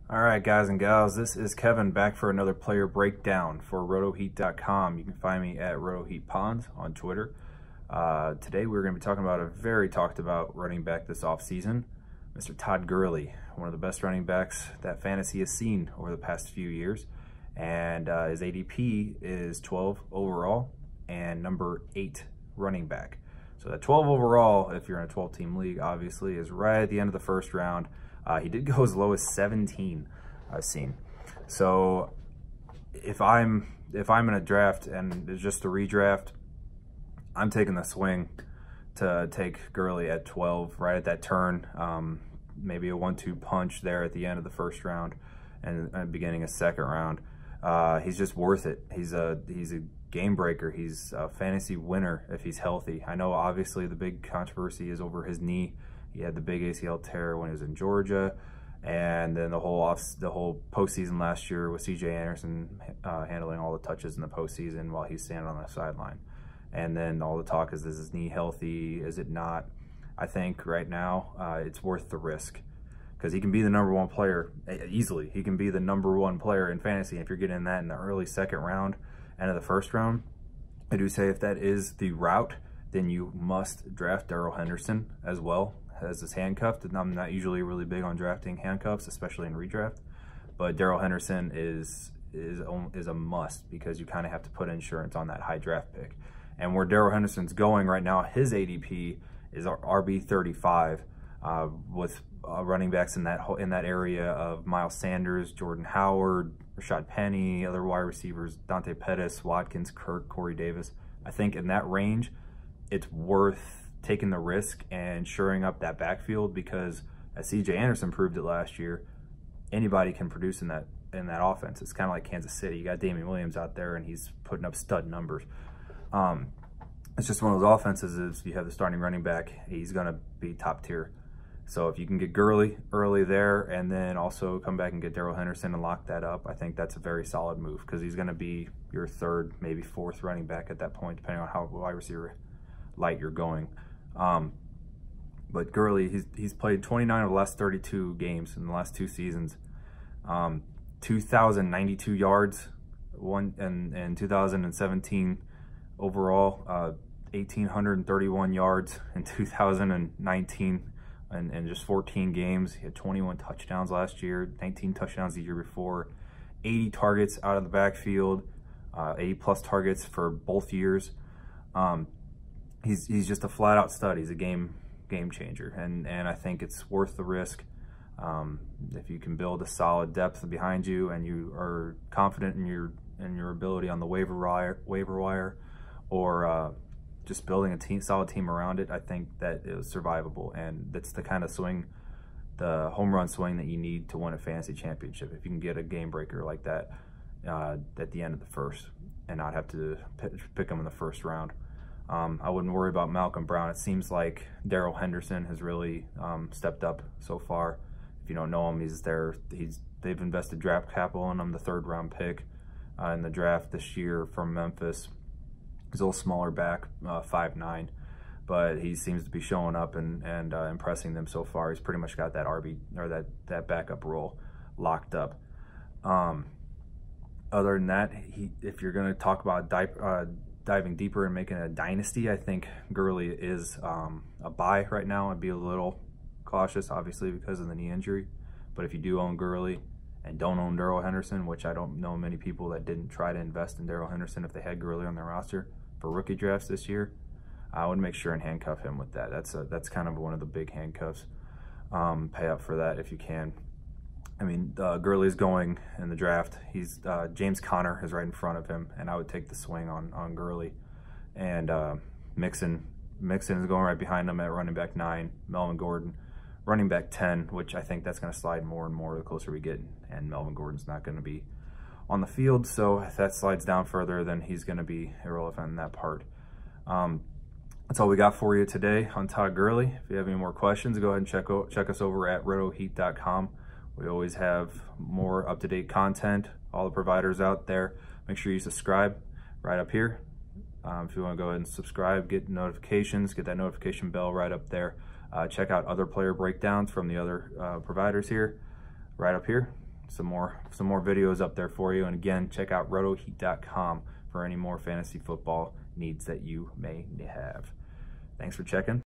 All right, guys and gals, this is Kevin back for another player breakdown for RotoHeat.com. You can find me at RotoHeat Pons on Twitter. Today we're going to be talking about a very talked about running back this offseason, Mr. Todd Gurley, one of the best running backs that fantasy has seen over the past few years. And his ADP is 12 overall and number 8 running back. So that 12 overall, if you're in a 12-team league, obviously, is right at the end of the first round. He did go as low as 17, I've seen. So if I'm in a draft and it's just a redraft, I'm taking the swing to take Gurley at 12, right at that turn. Maybe a 1-2 punch there at the end of the first round and beginning of second round. He's just worth it. He's a game breaker. He's a fantasy winner if he's healthy. I know obviously the big controversy is over his knee. He had the big ACL tear when he was in Georgia, and then the whole postseason last year with CJ Anderson handling all the touches in the postseason while he's standing on the sideline. And then all the talk is his knee healthy? Is it not? I think right now it's worth the risk because he can be the #1 player easily. He can be the #1 player in fantasy if you're getting that in the early second round, end of the first round. I do say if that is the route, then you must draft Darrell Henderson as well as his handcuffed. I'm not usually really big on drafting handcuffs, especially in redraft, but Darrell Henderson is a must because you kind of have to put insurance on that high draft pick. And where Darrell Henderson's going right now, his ADP is RB35 with running backs in that area of Miles Sanders, Jordan Howard, Rashad Penny, other wide receivers, Dante Pettis, Watkins, Kirk, Corey Davis. I think in that range, it's worth taking the risk and shoring up that backfield because as CJ Anderson proved it last year, anybody can produce in that offense. It's kind of like Kansas City. You got Damian Williams out there and he's putting up stud numbers. It's just one of those offenses is you have the starting running back, he's going to be top tier. So if you can get Gurley early there and then also come back and get Darrell Henderson and lock that up, I think that's a very solid move because he's going to be your third, maybe fourth running back at that point, depending on how wide receiver light you're going. But Gurley, he's played 29 of the last 32 games in the last 2 seasons. 2,092 yards, in 2017 overall, 1,831 yards in 2019 and just 14 games. He had 21 touchdowns last year, 19 touchdowns the year before, 80 targets out of the backfield, 80+ targets for both years. He's just a flat-out stud. He's a game changer, and I think it's worth the risk. If you can build a solid depth behind you and you are confident in your ability on the waiver wire, or just building a solid team around it, I think that it was survivable, and that's the kind of swing, the home run swing that you need to win a fantasy championship. If you can get a game breaker like that at the end of the first and not have to pick them in the first round. I wouldn't worry about Malcolm Brown. It seems like Darrell Henderson has really stepped up so far. If you don't know him, they've invested draft capital in him, the 3rd round pick in the draft this year from Memphis. He's a little smaller back, 5'9", but he seems to be showing up and impressing them so far. He's pretty much got that RB or that backup role locked up. Other than that, if you're going to talk about diving deeper and making a dynasty, I think Gurley is a buy right now. I'd be a little cautious, obviously, because of the knee injury. But if you do own Gurley and don't own Darrell Henderson, which I don't know many people that didn't try to invest in Darrell Henderson if they had Gurley on their roster for rookie drafts this year, I would make sure and handcuff him with that. That's kind of one of the big handcuffs. Pay up for that if you can. I mean, Gurley's going in the draft. He's James Conner is right in front of him, and I would take the swing on Gurley. And Mixon is going right behind him at running back 9. Melvin Gordon, running back 10, which I think that's going to slide more and more the closer we get. And Melvin Gordon's not going to be on the field, so if that slides down further, then he's going to be irrelevant in that part. That's all we got for you today on Todd Gurley. If you have any more questions, go ahead and check us over at RotoHeat.com. We always have more up-to-date content, all the providers out there. Make sure you subscribe right up here. If you want to go ahead and subscribe, get notifications, get that notification bell right up there. Check out other player breakdowns from the other providers here, right up here. some more videos up there for you. And again, check out RotoHeat.com for any more fantasy football needs that you may have. Thanks for checking.